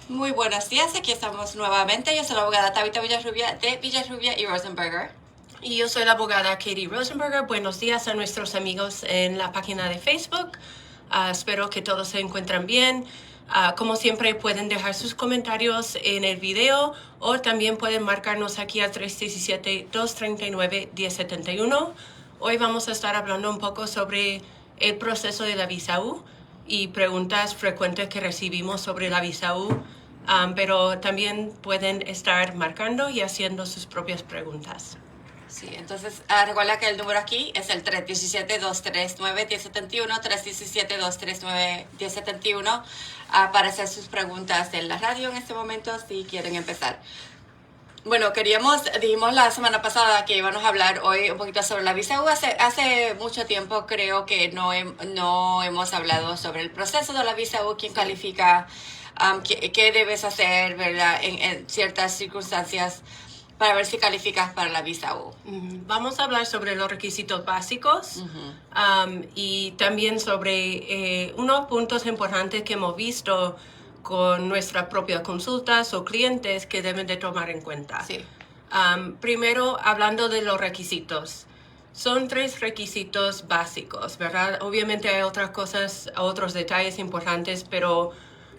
Muy buenos días, aquí estamos nuevamente. Yo soy la abogada Tabitha Villarrubia de Villarrubia y Rosenberger. Y yo soy la abogada Katie Rosenberger. Buenos días a nuestros amigos en la página de Facebook. Espero que todos se encuentren bien. Como siempre, pueden dejar sus comentarios en el video o también pueden marcarnos aquí al 317-239-1071. Hoy vamos a estar hablando un poco sobre el proceso de la visa U y preguntas frecuentes que recibimos sobre la visa U, pero también pueden estar marcando y haciendo sus propias preguntas. Sí, entonces recuerda que el número aquí es el 317-239-1071, 317-239-1071, para hacer sus preguntas en la radio en este momento si quieren empezar. Bueno, dijimos la semana pasada que íbamos a hablar hoy un poquito sobre la visa U. Hace mucho tiempo creo que no hemos hablado sobre el proceso de la visa U, quién califica, qué debes hacer, ¿verdad? En ciertas circunstancias para ver si calificas para la visa U. Vamos a hablar sobre los requisitos básicos y también sobre unos puntos importantes que hemos visto con nuestras propias consultas o clientes que deben de tomar en cuenta. Sí. Primero, hablando de los requisitos. Son 3 requisitos básicos, ¿verdad? Obviamente hay otras cosas, otros detalles importantes, pero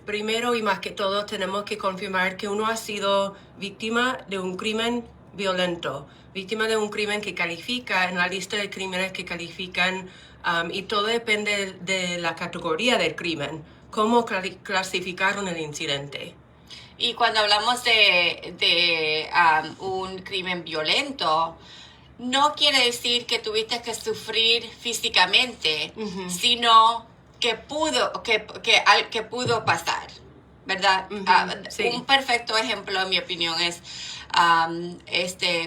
primero y más que todo tenemos que confirmar que uno ha sido víctima de un crimen violento, víctima de un crimen que califica en la lista de crímenes que califican, y todo depende de la categoría del crimen, cómo clasificaron el incidente. Y cuando hablamos de un crimen violento, no quiere decir que tuviste que sufrir físicamente, sino que pudo pasar, ¿verdad? Sí. Un perfecto ejemplo, en mi opinión, es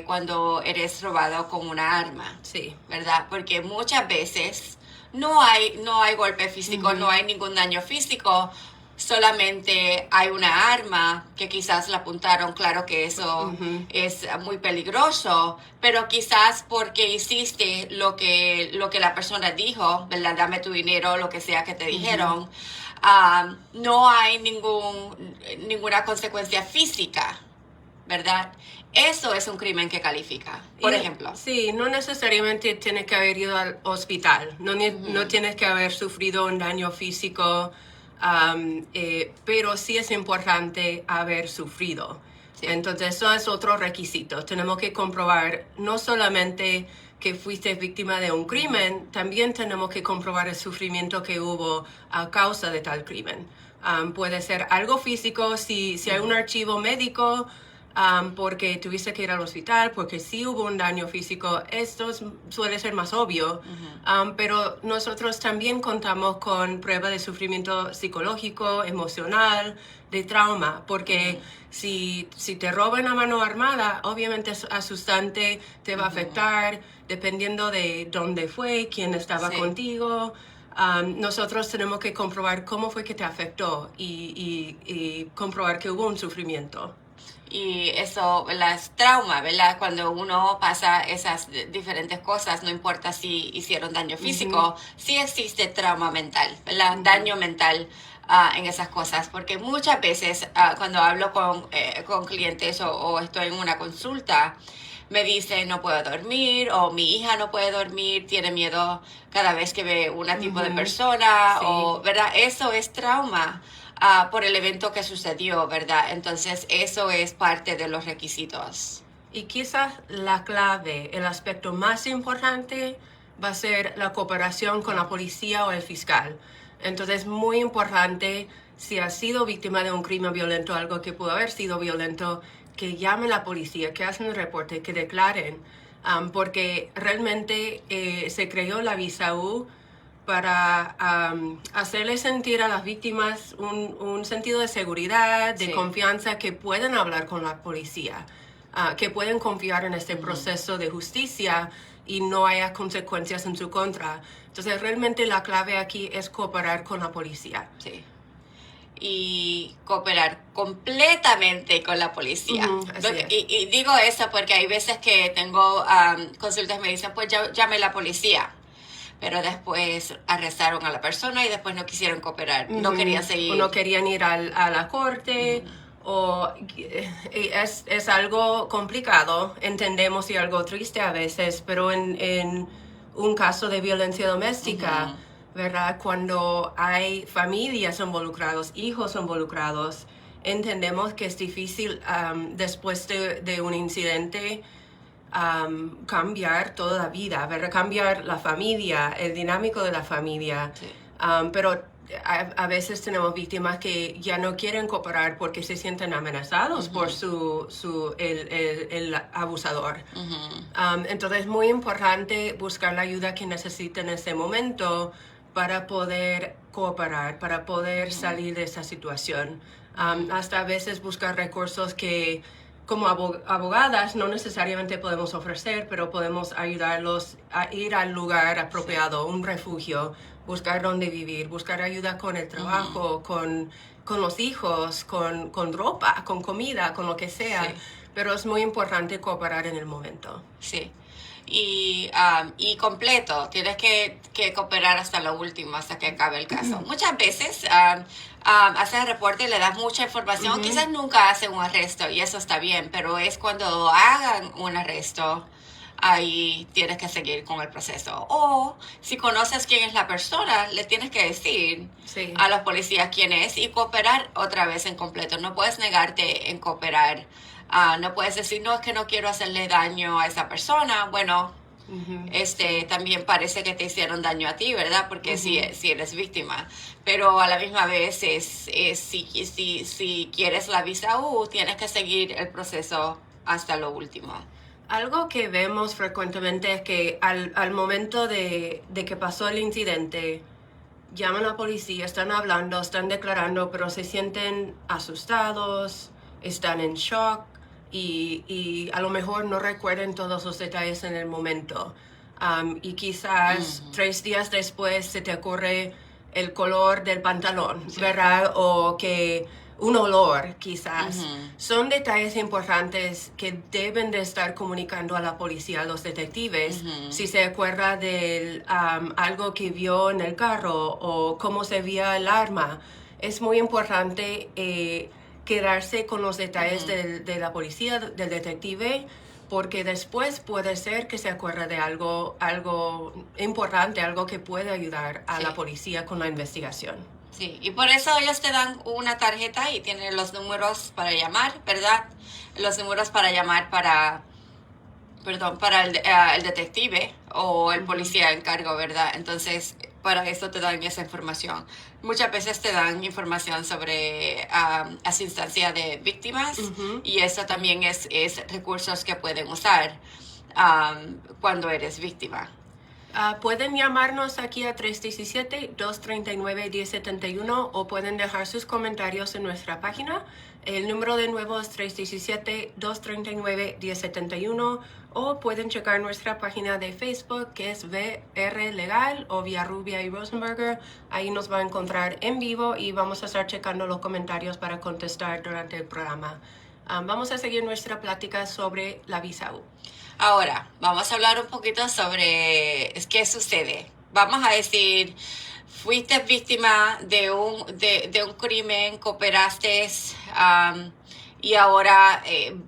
cuando eres robado con una arma, Sí. ¿verdad? Porque muchas veces no hay golpe físico, no hay ningún daño físico, solamente hay una arma que quizás la apuntaron. Claro que eso es muy peligroso, pero quizás porque hiciste lo que la persona dijo, ¿verdad? Dame tu dinero, lo que sea que te dijeron, no hay ninguna consecuencia física, ¿verdad? Eso es un crimen que califica, por ejemplo. Sí, no necesariamente tienes que haber ido al hospital, no tienes que haber sufrido un daño físico, pero sí es importante haber sufrido. Sí. Entonces, eso es otro requisito. Tenemos que comprobar no solamente que fuiste víctima de un crimen, también tenemos que comprobar el sufrimiento que hubo a causa de tal crimen. Puede ser algo físico, si hay un archivo médico, porque tuviste que ir al hospital, porque sí hubo un daño físico, esto suele ser más obvio, pero nosotros también contamos con pruebas de sufrimiento psicológico, emocional, de trauma, porque si te roban a mano armada, obviamente es asustante, te va a afectar, dependiendo de dónde fue, quién estaba contigo. Nosotros tenemos que comprobar cómo fue que te afectó y comprobar que hubo un sufrimiento. Y eso, las traumas, ¿verdad? Cuando uno pasa esas diferentes cosas, no importa si hicieron daño físico, sí existe trauma mental, ¿verdad? Daño mental en esas cosas, porque muchas veces cuando hablo con clientes o estoy en una consulta, me dicen no puedo dormir, o mi hija no puede dormir, tiene miedo cada vez que ve un tipo de persona, Sí. o, ¿verdad? Eso es trauma. Por el evento que sucedió, ¿verdad? Entonces, eso es parte de los requisitos. Y quizás la clave, el aspecto más importante va a ser la cooperación con la policía o el fiscal. Entonces, muy importante, si has sido víctima de un crimen violento, algo que pudo haber sido violento, que llamen a la policía, que hacen un reporte, que declaren, porque realmente se creó la visa U para hacerle sentir a las víctimas un sentido de seguridad, de confianza, que pueden hablar con la policía, que pueden confiar en este proceso de justicia y no haya consecuencias en su contra. Entonces, realmente la clave aquí es cooperar con la policía. Sí. y cooperar completamente con la policía. Así es. Y digo eso porque hay veces que tengo consultas y me dicen, pues llame a la policía. Pero después arrestaron a la persona y después no quisieron cooperar, no querían seguir. O no querían ir a la corte, es algo complicado, entendemos, y algo triste a veces, pero en un caso de violencia doméstica, ¿verdad? Cuando hay familias involucradas, hijos involucrados, entendemos que es difícil después de un incidente cambiar toda la vida, ¿verdad? Cambiar la familia, el dinámico de la familia. Sí. Pero a veces tenemos víctimas que ya no quieren cooperar porque se sienten amenazados por el abusador. Entonces es muy importante buscar la ayuda que necesiten en ese momento para poder cooperar, para poder salir de esa situación. Hasta a veces buscar recursos que como abogadas no necesariamente podemos ofrecer, pero podemos ayudarlos a ir al lugar apropiado, un refugio, buscar dónde vivir, buscar ayuda con el trabajo, con los hijos, con ropa, con comida, con lo que sea. Sí. Pero es muy importante cooperar en el momento. Sí. Y completo, tienes que cooperar hasta lo último, hasta que acabe el caso. Muchas veces haces el reporte y le das mucha información, quizás nunca hacen un arresto y eso está bien, pero es cuando hagan un arresto, ahí tienes que seguir con el proceso. O si conoces quién es la persona, le tienes que decir a los policías quién es y cooperar otra vez en completo. No puedes negarte en cooperar. No puedes decir, no, es que no quiero hacerle daño a esa persona. Bueno, también parece que te hicieron daño a ti, ¿verdad? Porque si eres víctima. Pero a la misma vez, si quieres la visa U, tienes que seguir el proceso hasta lo último. Algo que vemos frecuentemente es que al momento de que pasó el incidente, llaman a la policía, están hablando, están declarando, pero se sienten asustados, están en shock y a lo mejor no recuerden todos los detalles en el momento. Y quizás 3 días después se te ocurre el color del pantalón, ¿verdad? O que un olor, quizás. Son detalles importantes que deben de estar comunicando a la policía, a los detectives, si se acuerda de algo que vio en el carro o cómo se veía el arma. Es muy importante quedarse con los detalles de la policía, del detective, porque después puede ser que se acuerde de algo importante, algo que puede ayudar a la policía con la investigación. Sí, y por eso ellos te dan una tarjeta y tienen los números para llamar, ¿verdad? Los números para llamar para el detective o el policía en cargo, ¿verdad? Entonces, para eso te dan esa información. Muchas veces te dan información sobre asistencia de víctimas y eso también es recursos que pueden usar cuando eres víctima. Pueden llamarnos aquí a 317-239-1071 o pueden dejar sus comentarios en nuestra página. El número de nuevo es 317-239-1071 o pueden checar nuestra página de Facebook que es VR Legal o Villarrubia y Rosenberger. Ahí nos va a encontrar en vivo y vamos a estar checando los comentarios para contestar durante el programa. Vamos a seguir nuestra plática sobre la visa U. Ahora, vamos a hablar un poquito sobre qué sucede. Vamos a decir, fuiste víctima de un crimen, cooperaste y ahora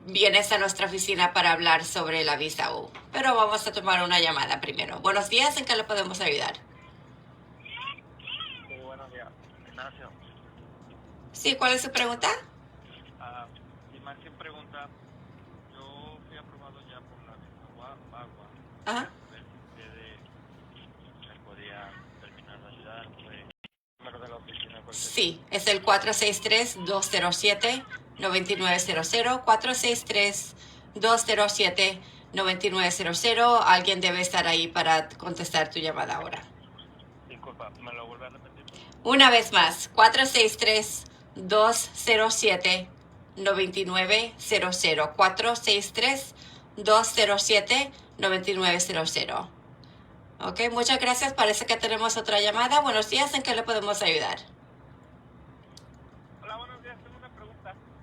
vienes a nuestra oficina para hablar sobre la visa U. Pero vamos a tomar una llamada primero. Buenos días, ¿en qué le podemos ayudar? Sí, buenos días. Ignacio. Sí, ¿cuál es su pregunta? Martín pregunta, yo fui aprobado ya por la Bagua. Ajá. A ver si ustedes me podían terminar de ayudar. Pues, el número de la oficina. Sí, es el 463-207-9900. 463-207-9900. Alguien debe estar ahí para contestar tu llamada ahora. Disculpa, ¿me lo vuelve a repetir? Una vez más, 463-207-9900. 463-207-9900. Ok, muchas gracias. Parece que tenemos otra llamada. Buenos días, ¿en qué le podemos ayudar?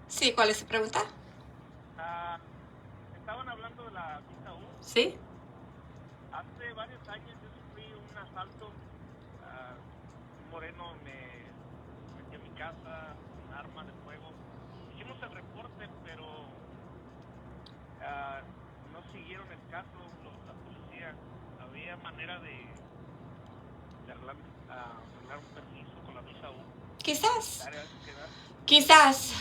Sí, ¿cuál es su pregunta? Estaban hablando de la visa U. ¿Sí? Hace varios años yo sufrí un asalto. Un moreno me metió en mi casa con arma de fuego. Hicimos el reporte, pero no siguieron el caso la policía. ¿Había manera de arreglar un permiso con la visa U? Quizás. ¿Área de sociedad? Quizás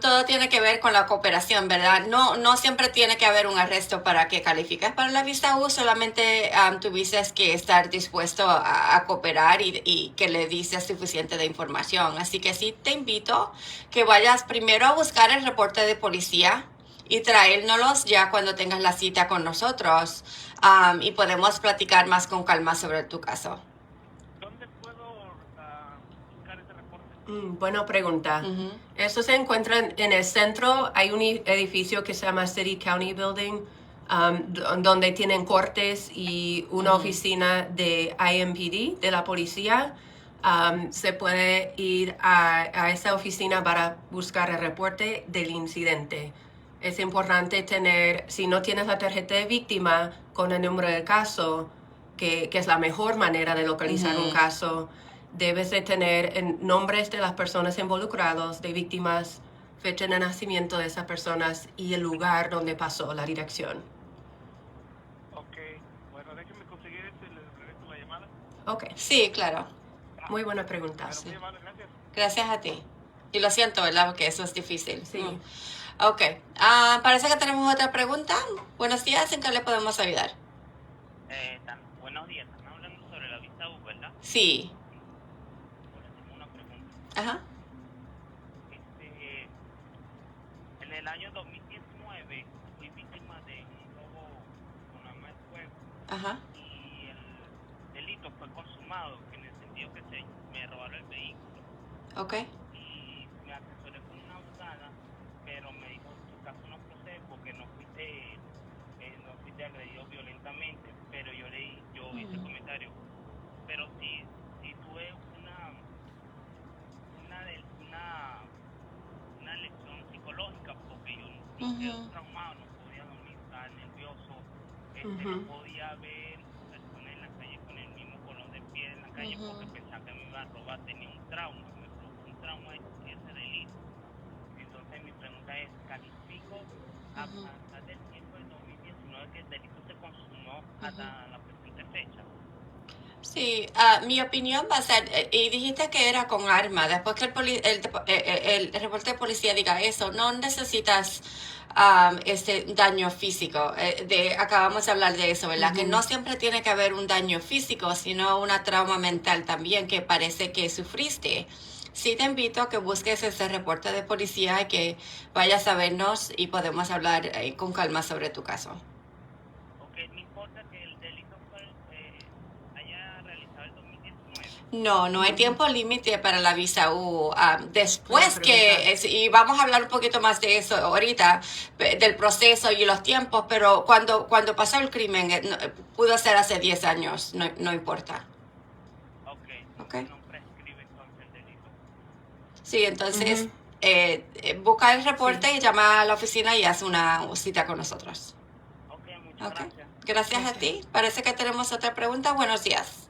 todo tiene que ver con la cooperación, ¿verdad? No siempre tiene que haber un arresto para que califiques para la visa U, solamente tuviste que estar dispuesto a cooperar y que le dices suficiente de información. Así que sí te invito que vayas primero a buscar el reporte de policía y traérnoslos ya cuando tengas la cita con nosotros y podemos platicar más con calma sobre tu caso. ¿Dónde puedo buscar ese reporte? Buena pregunta. Ujú. Eso se encuentra en el centro. Hay un edificio que se llama City County Building, donde tienen cortes y una oficina de IMPD, de la policía. Se puede ir a esa oficina para buscar el reporte del incidente. Es importante tener, si no tienes la tarjeta de víctima con el número del caso, que es la mejor manera de localizar un caso, debes de tener nombres de las personas involucradas, de víctimas, fecha de nacimiento de esas personas y el lugar donde pasó, la dirección. Ok, bueno, déjenme conseguir esto y les regreso la llamada. Ok, Sí, claro. muy buena pregunta. Bueno, muy amable, gracias. Gracias a ti. Y lo siento, ¿verdad? Porque eso es difícil. Sí. Ok. Parece que tenemos otra pregunta. Buenos días, ¿en qué le podemos ayudar? Buenos días, están hablando sobre la visa U, ¿verdad? Sí. Bueno, tengo una pregunta. Ajá. En el año 2019 fui víctima de un robo con arma de fuego Ajá. y el delito fue consumado, en el sentido que me robaron el vehículo Ok. y me asesoré con una abogada, pero me dijo tu caso no procede porque no fuiste agredido violentamente, pero yo hice el comentario, pero si tuve una lección psicológica, porque yo quedé traumado, no podía dormir, estaba nervioso, no podía ver personas en la calle con el mismo color de piel en la calle porque pensaba que me iba a robar, tenía un trauma, me provocó un trauma ese delito. Entonces mi pregunta es, ¿califico a pasar del tiempo del 2019 que el delito se consumó hasta la presente fecha? Sí, mi opinión va a ser, y dijiste que era con arma, después que el reporte de policía diga eso, no necesitas daño físico. Acabamos de hablar de eso, ¿verdad? Que no siempre tiene que haber un daño físico, sino una trauma mental también que parece que sufriste. Sí te invito a que busques ese reporte de policía y que vayas a vernos y podemos hablar con calma sobre tu caso. Ok, no importa que el delito haya realizado el 2019. No hay tiempo límite para la visa U. Después y vamos a hablar un poquito más de eso ahorita, del proceso y los tiempos, pero cuando pasó el crimen, pudo ser hace 10 años, no importa. Ok, no prescribe entonces el delito. Sí, entonces busca el reporte y llama a la oficina y haz una cita con nosotros. Ok, muchas gracias. Gracias a ti. Parece que tenemos otra pregunta. Buenos días.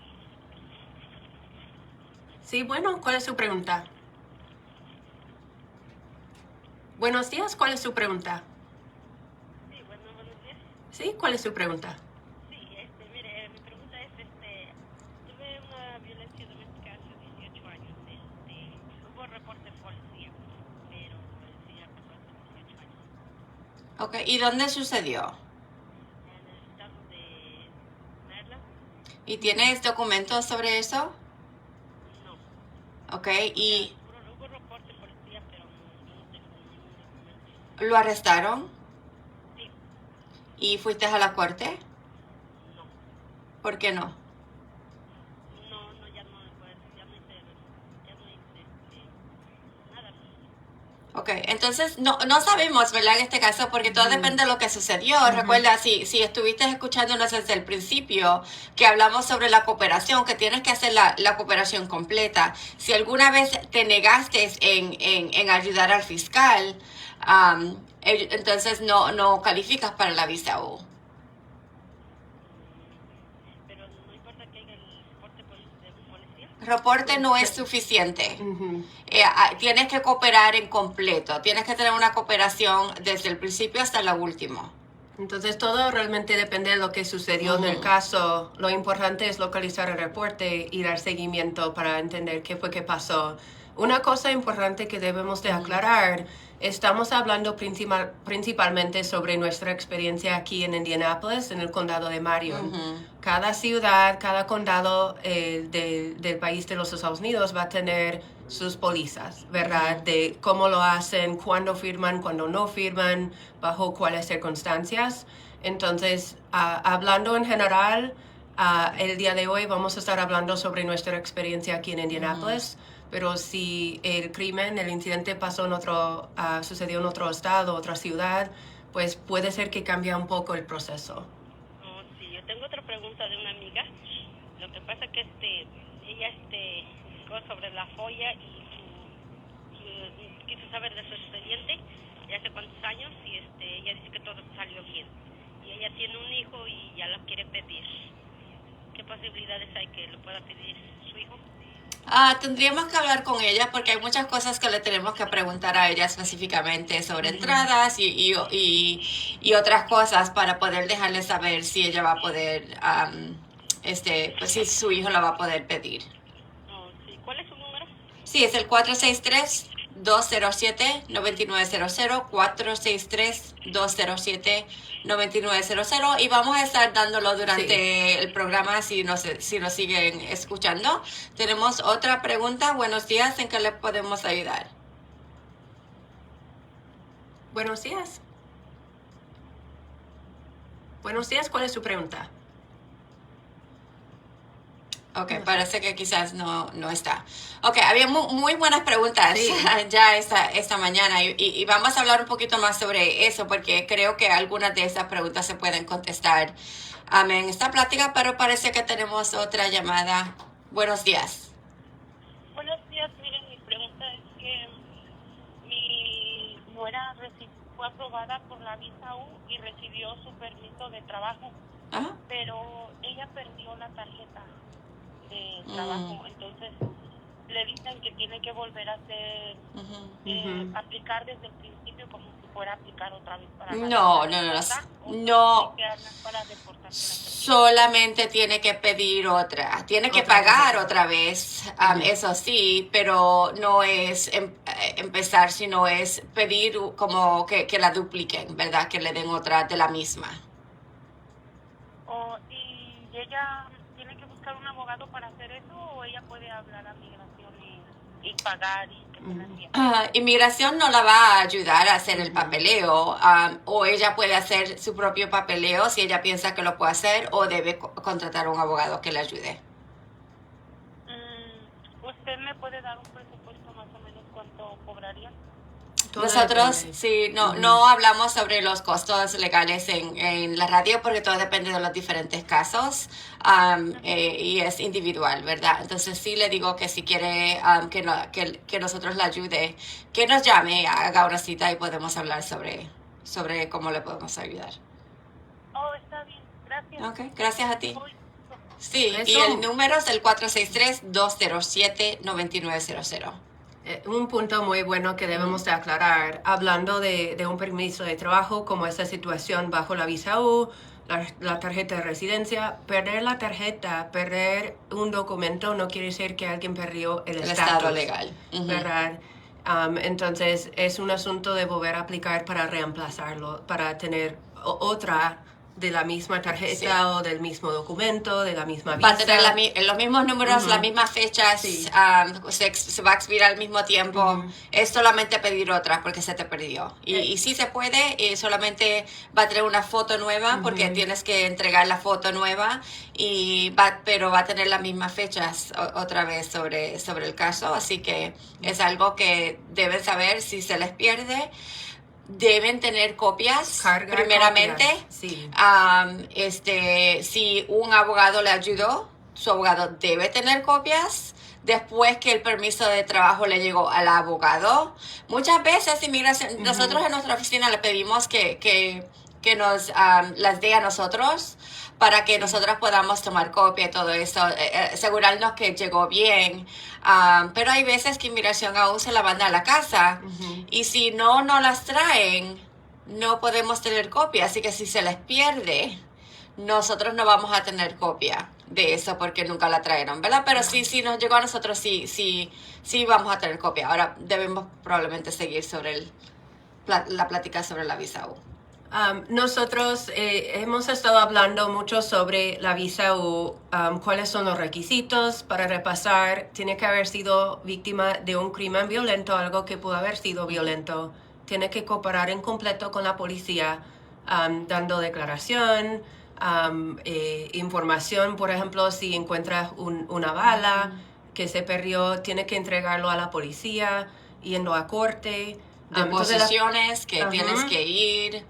Sí, bueno, ¿cuál es su pregunta? Buenos días, ¿cuál es su pregunta? Sí, buenos días. Sí, ¿cuál es su pregunta? Sí, mire, mi pregunta es, tuve una violencia doméstica hace 18 años. Hubo reporte de policía, pero sí ya pasó hace 18 años. Ok, ¿y dónde sucedió? En el estado de Maryland. ¿Y tienes documentos sobre eso? No. Ok, y Hubo reporte de policía, pero yo no tengo ningún documento. ¿lo arrestaron? Sí. ¿Y fuiste a la corte? No. ¿Por qué no? No, ya no hice nada. Ok, entonces no sabemos, ¿verdad? En este caso, porque todo depende de lo que sucedió. Recuerda, si estuviste escuchándonos desde el principio, que hablamos sobre la cooperación, que tienes que hacer la cooperación completa. Si alguna vez te negaste en ayudar al fiscal, entonces no calificas para la visa U. Pero no importa que haya el reporte de policía. Reporte no es suficiente. Ujú. Tienes que cooperar en completo. Tienes que tener una cooperación desde el principio hasta lo último. Entonces todo realmente depende de lo que sucedió en el caso. Lo importante es localizar el reporte y dar seguimiento para entender qué fue que pasó. Una cosa importante que debemos de aclarar, estamos hablando principalmente sobre nuestra experiencia aquí en Indianapolis, en el condado de Marion. Cada ciudad, cada condado del país de los Estados Unidos va a tener sus pólizas, ¿verdad? De cómo lo hacen, cuándo firman, cuándo no firman, bajo cuáles circunstancias. Entonces, hablando en general, el día de hoy vamos a estar hablando sobre nuestra experiencia aquí en Indianapolis, pero si el crimen, el incidente pasó sucedió en otro estado, otra ciudad, pues puede ser que cambie un poco el proceso. Oh, sí, yo tengo otra pregunta de una amiga. Lo que pasa que ella buscó sobre la FOIA y quiso saber de su expediente de hace cuántos años y ella dice que todo salió bien. Y ella tiene un hijo y ya lo quiere pedir. ¿Qué posibilidades hay que lo pueda pedir su hijo? Tendríamos que hablar con ella porque hay muchas cosas que le tenemos que preguntar a ella específicamente sobre entradas y otras cosas para poder dejarle saber si ella va a poder, pues si su hijo lo va a poder pedir. Oh, sí. ¿Cuál es su número? Sí, es el 463-207-9900, 463-207-9900 y vamos a estar dándolo durante el programa si nos siguen escuchando. Tenemos otra pregunta. Buenos días, ¿en qué le podemos ayudar? Buenos días. Buenos días, ¿cuál es su pregunta? Ok, parece que quizás no está. Ok, había muy buenas preguntas ya esta mañana y vamos a hablar un poquito más sobre eso porque creo que algunas de esas preguntas se pueden contestar en esta plática, pero parece que tenemos otra llamada. Buenos días. Buenos días, miren, mi pregunta es que mi nuera fue aprobada por la visa U y recibió su permiso de trabajo, pero ella perdió la tarjeta de trabajo, entonces le dicen que tiene que volver a hacer, aplicar desde el principio como si fuera a aplicar otra vez para No. para deportar. Solamente tiene que pedir otra, tiene que pagar otra vez, eso sí, pero no es empezar, sino es pedir como que la dupliquen, ¿verdad? Que le den otra de la misma. ¿Y ella tiene que buscar un abogado para hacer eso o ella puede hablar a migración y pagar y que se la envíe? Inmigración no la va a ayudar a hacer el papeleo, o ella puede hacer su propio papeleo si ella piensa que lo puede hacer o debe contratar a un abogado que le ayude. ¿Usted me puede dar un presupuesto más o menos cuánto cobraría? Nosotros no hablamos sobre los costos legales en la radio porque todo depende de los diferentes casos y es individual, ¿verdad? Entonces sí le digo que si quiere que nosotros la ayude, que nos llame, haga una cita y podemos hablar sobre cómo le podemos ayudar. Oh, está bien, gracias. Ok, gracias a ti. Sí, Eso. y el número es el 463-207-9900. Un punto muy bueno que debemos de aclarar, hablando de un permiso de trabajo como esta situación bajo la visa U, la tarjeta de residencia, perder la tarjeta, perder un documento no quiere decir que alguien perdió el estado estatus, legal. ¿verdad? Entonces es un asunto de volver a aplicar para reemplazarlo, para tener otra de la misma tarjeta o del mismo documento, de la misma visa. Va a tener los mismos números, las mismas fechas, se va a expirar al mismo tiempo. Es solamente pedir otra porque se te perdió. Y sí se puede, solamente va a tener una foto nueva porque tienes que entregar la foto nueva, pero va a tener las mismas fechas otra vez sobre el caso. Así que es algo que deben saber si se les pierde. Deben tener copias, primeramente. Sí. Si un abogado le ayudó su abogado debe tener copias después que el permiso de trabajo le llegó al abogado. Muchas veces inmigración, nosotros en nuestra oficina le pedimos que nos las dé a nosotros para que nosotros podamos tomar copia y todo eso, asegurarnos que llegó bien. Pero hay veces que inmigración aún se la manda a la casa y si no las traen, no podemos tener copia. Así que si se les pierde, nosotros no vamos a tener copia de eso porque nunca la trajeron, ¿verdad? Pero sí nos llegó a nosotros, sí vamos a tener copia. Ahora debemos probablemente seguir sobre la plática sobre la visa U. Nosotros hemos estado hablando mucho sobre la visa U, cuáles son los requisitos para repasar. Tiene que haber sido víctima de un crimen violento, algo que pudo haber sido violento. Tiene que cooperar en completo con la policía, dando declaración, información, por ejemplo, si encuentras una bala que se perdió, tiene que entregarlo a la policía, yendo a corte. Deposiciones que tienes que ir.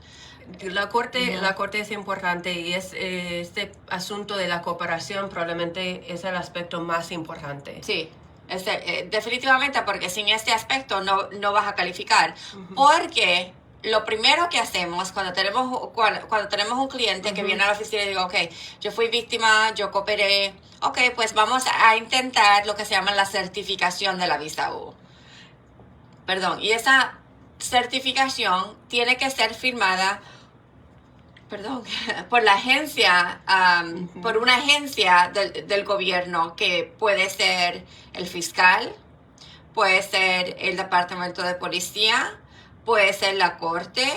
La corte es importante y este asunto de la cooperación probablemente es el aspecto más importante. Sí, definitivamente, porque sin este aspecto no vas a calificar. Porque lo primero que hacemos cuando tenemos un cliente que viene a la oficina y digo, ok, yo fui víctima, yo cooperé, ok, pues vamos a intentar lo que se llama la certificación de la visa U. Perdón, y esa certificación tiene que ser firmada por la agencia, por una agencia del gobierno, que puede ser el fiscal, puede ser el departamento de policía, puede ser la corte,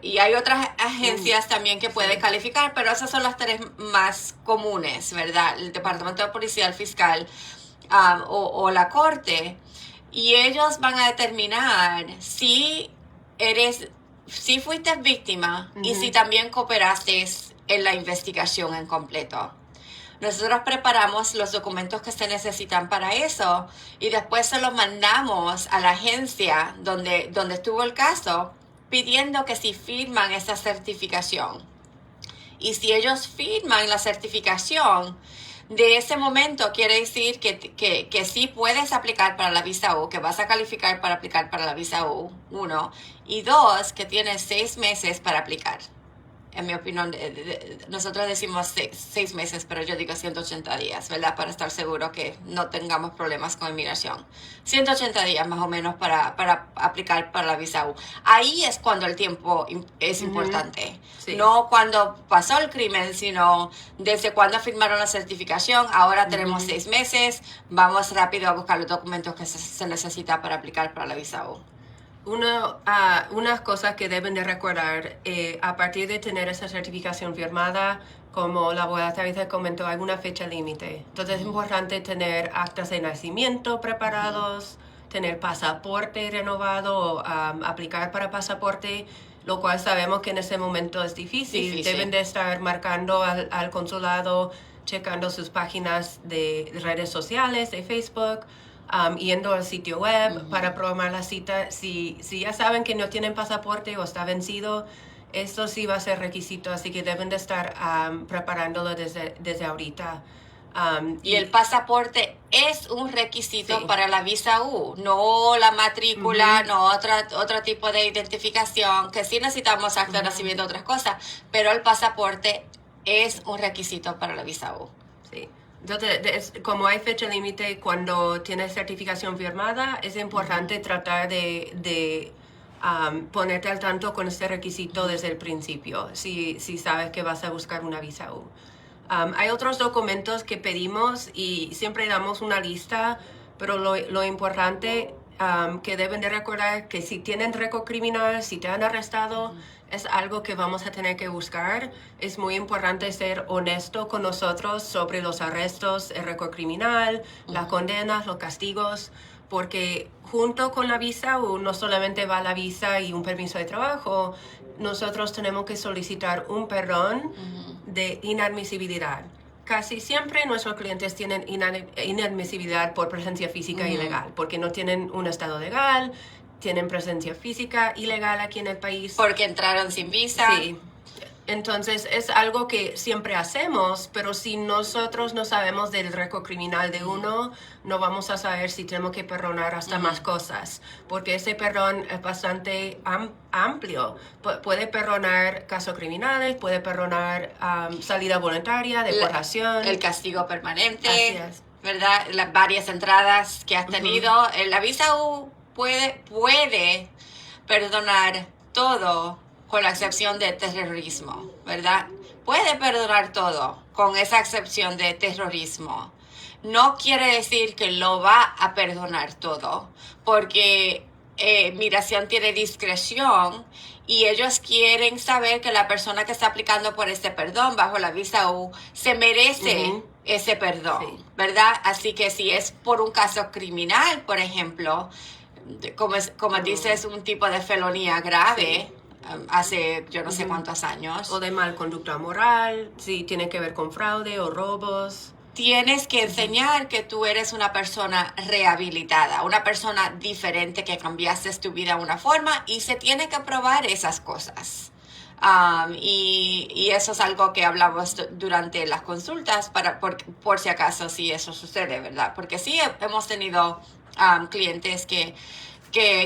y hay otras agencias también que pueden calificar, pero esas son las tres más comunes, ¿verdad? El departamento de policía, el fiscal, o la corte. Y ellos van a determinar si fuiste víctima y si también cooperaste en la investigación en completo. Nosotros preparamos los documentos que se necesitan para eso y después se los mandamos a la agencia donde estuvo el caso, pidiendo que si firman esa certificación. Y si ellos firman la certificación, de ese momento quiere decir que sí puedes aplicar para la visa U, que vas a calificar para aplicar para la visa U, 1, y 2, que tienes 6 meses para aplicar. En mi opinión, nosotros decimos 6 meses, pero yo digo 180 días, ¿verdad? Para estar seguro que no tengamos problemas con inmigración. 180 días más o menos para aplicar para la visa U. Ahí es cuando el tiempo es importante. Sí. No cuando pasó el crimen, sino desde cuando firmaron la certificación. Ahora tenemos 6 meses, vamos rápido a buscar los documentos que se necesita para aplicar para la visa U. Unas cosas que deben de recordar, a partir de tener esa certificación firmada, como la abogada Tabitha comentó, hay una fecha límite. Entonces es importante tener actas de nacimiento preparados, tener pasaporte renovado, aplicar para pasaporte, lo cual sabemos que en ese momento es difícil. Deben de estar marcando al consulado, checando sus páginas de redes sociales, de Facebook, yendo al sitio web para programar la cita. Si ya saben que no tienen pasaporte o está vencido, esto sí va a ser requisito, así que deben de estar preparándolo desde ahorita. Y el pasaporte es un requisito para la visa U, no la matrícula, no otro tipo de identificación, que sí necesitamos acta de nacimiento, otras cosas, pero el pasaporte es un requisito para la visa U. Sí. Entonces, como hay fecha límite cuando tienes certificación firmada, es importante tratar de ponerte al tanto con este requisito desde el principio, si sabes que vas a buscar una visa U. Hay otros documentos que pedimos y siempre damos una lista, pero lo importante que deben de recordar que si tienen récord criminal, si te han arrestado, es algo que vamos a tener que buscar. Es muy importante ser honesto con nosotros sobre los arrestos, el récord criminal, las condenas, los castigos, porque junto con la visa no solamente va la visa y un permiso de trabajo, nosotros tenemos que solicitar un perdón de inadmisibilidad. Casi siempre nuestros clientes tienen inadmisibilidad por presencia física ilegal, porque no tienen un estado legal, tienen presencia física ilegal aquí en el país. Porque entraron sin visa. Sí. Entonces es algo que siempre hacemos, pero si nosotros no sabemos del récord criminal de uno, no vamos a saber si tenemos que perdonar hasta más cosas, porque ese perdón es bastante amplio. Puede perdonar casos criminales, puede perdonar salida voluntaria, deportación. El castigo permanente, Así es. ¿verdad? Las varias entradas que has tenido. La visa U puede perdonar todo con la excepción de terrorismo, ¿verdad? Puede perdonar todo con esa excepción de terrorismo. No quiere decir que lo va a perdonar todo, porque migración tiene discreción y ellos quieren saber que la persona que está aplicando por este perdón bajo la visa U se merece ese perdón, ¿verdad? Así que si es por un caso criminal, por ejemplo, como dices, un tipo de felonía grave, hace yo no sé cuántos años. O de mal conducta moral, si tiene que ver con fraude o robos. Tienes que enseñar que tú eres una persona rehabilitada, una persona diferente, que cambiaste tu vida de una forma y se tiene que probar esas cosas. Y eso es algo que hablamos durante las consultas por si acaso si eso sucede, ¿verdad? Porque sí hemos tenido clientes que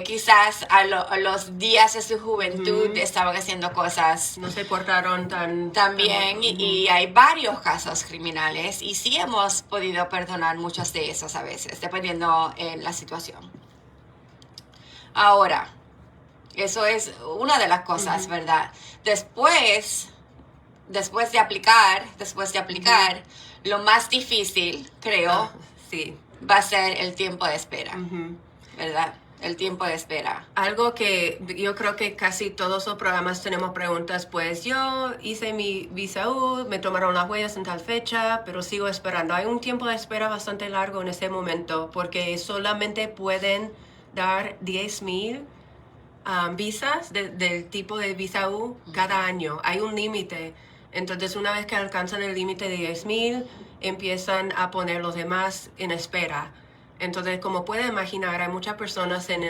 quizás a los días de su juventud estaban haciendo cosas. No se portaron tan bien y hay varios casos criminales y sí hemos podido perdonar muchos de esos a veces, dependiendo en la situación. Ahora, eso es una de las cosas, ¿verdad? Después de aplicar, lo más difícil, creo, sí, va a ser el tiempo de espera, ¿verdad? El tiempo de espera. Algo que yo creo que casi todos los programas tenemos preguntas, pues yo hice mi visa U, me tomaron las huellas en tal fecha, pero sigo esperando. Hay un tiempo de espera bastante largo en ese momento porque solamente pueden dar 10,000 visas del tipo de visa U cada año. Hay un límite. Entonces una vez que alcanzan el límite de 10,000, empiezan a poner los demás en espera. Entonces, como pueden imaginar, hay muchas personas en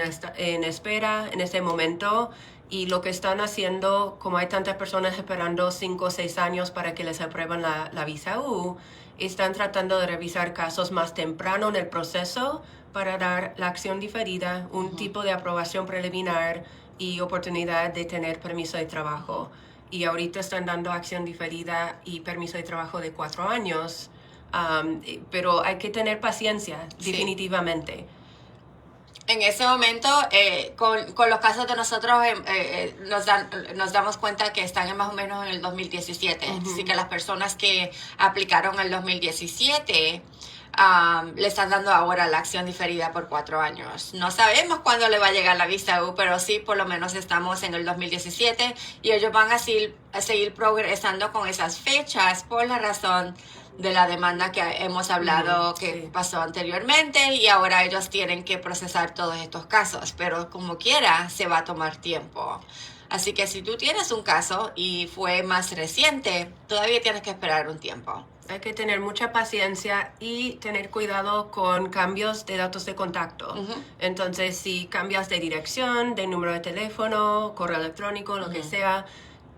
espera en este momento y lo que están haciendo, como hay tantas personas esperando 5 o 6 años para que les aprueben la visa U, están tratando de revisar casos más temprano en el proceso para dar la acción diferida, un tipo de aprobación preliminar y oportunidad de tener permiso de trabajo. Y ahorita están dando acción diferida y permiso de trabajo de 4 años. Pero hay que tener paciencia, definitivamente. En ese momento, con los casos de nosotros, nos damos cuenta que están más o menos en el 2017. Así que las personas que aplicaron en el 2017 le están dando ahora la acción diferida por 4 años. No sabemos cuándo le va a llegar la visa U, pero sí, por lo menos estamos en el 2017 y ellos van a seguir progresando con esas fechas por la razón de la demanda que hemos hablado que pasó anteriormente y ahora ellos tienen que procesar todos estos casos, pero como quiera se va a tomar tiempo. Así que si tú tienes un caso y fue más reciente, todavía tienes que esperar un tiempo. Hay que tener mucha paciencia y tener cuidado con cambios de datos de contacto. Entonces, si cambias de dirección, de número de teléfono, correo electrónico, lo que sea,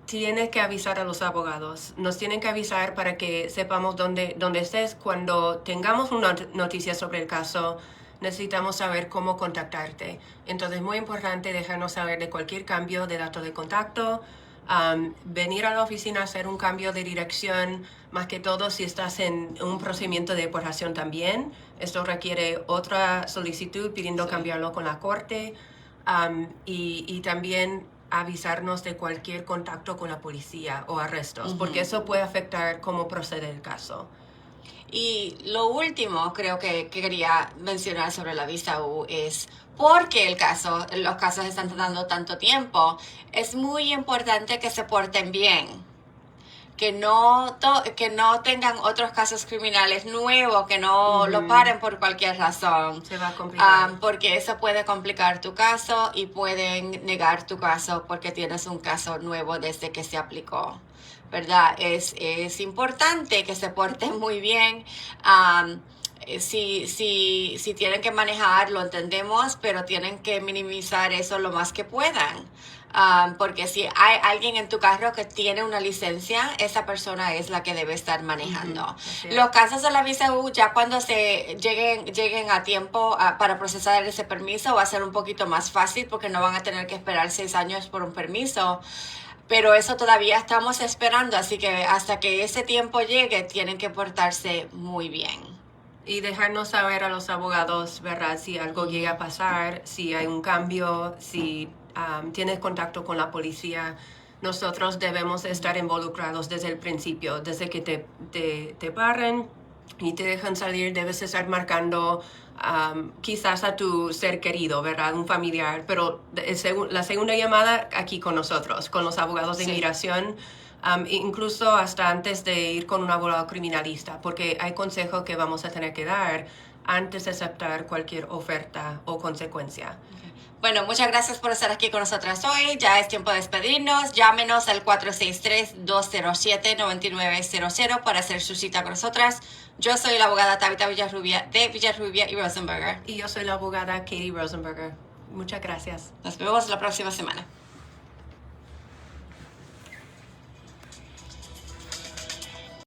tienes que avisar a los abogados. Nos tienen que avisar para que sepamos dónde estés. Cuando tengamos una noticia sobre el caso, necesitamos saber cómo contactarte. Entonces, es muy importante dejarnos saber de cualquier cambio de datos de contacto. Venir a la oficina a hacer un cambio de dirección, más que todo si estás en un procedimiento de deportación también. Esto requiere otra solicitud pidiendo cambiarlo con la corte y también avisarnos de cualquier contacto con la policía o arrestos, porque eso puede afectar cómo procede el caso. Y lo último creo que quería mencionar sobre la visa U es porque los casos están tardando tanto tiempo, es muy importante que se porten bien, que no tengan otros casos criminales nuevos, que no lo paren por cualquier razón. Se va a complicar. Porque eso puede complicar tu caso y pueden negar tu caso porque tienes un caso nuevo desde que se aplicó, ¿verdad? Es importante que se porten muy bien. Si tienen que manejar, lo entendemos, pero tienen que minimizar eso lo más que puedan. Porque si hay alguien en tu carro que tiene una licencia, esa persona es la que debe estar manejando. Así es. Los casos de la visa U, ya cuando se lleguen a tiempo para procesar ese permiso, va a ser un poquito más fácil porque no van a tener que esperar 6 años por un permiso. Pero eso todavía estamos esperando, así que hasta que ese tiempo llegue, tienen que portarse muy bien. Y dejarnos saber a los abogados, ¿verdad? Si algo llega a pasar, si hay un cambio, si tienes contacto con la policía. Nosotros debemos estar involucrados desde el principio, desde que te paren y te dejan salir, debes estar marcando quizás a tu ser querido, ¿verdad? Un familiar, pero la segunda llamada aquí con nosotros, con los abogados de Sí. inmigración, incluso hasta antes de ir con un abogado criminalista, porque hay consejos que vamos a tener que dar antes de aceptar cualquier oferta o consecuencia. Bueno, muchas gracias por estar aquí con nosotras hoy. Ya es tiempo de despedirnos. Llámenos al 463-207-9900 para hacer su cita con nosotras. Yo soy la abogada Tabitha Villarrubia de Villarrubia y Rosenberger. Y yo soy la abogada Katie Rosenberger. Muchas gracias. Nos vemos la próxima semana.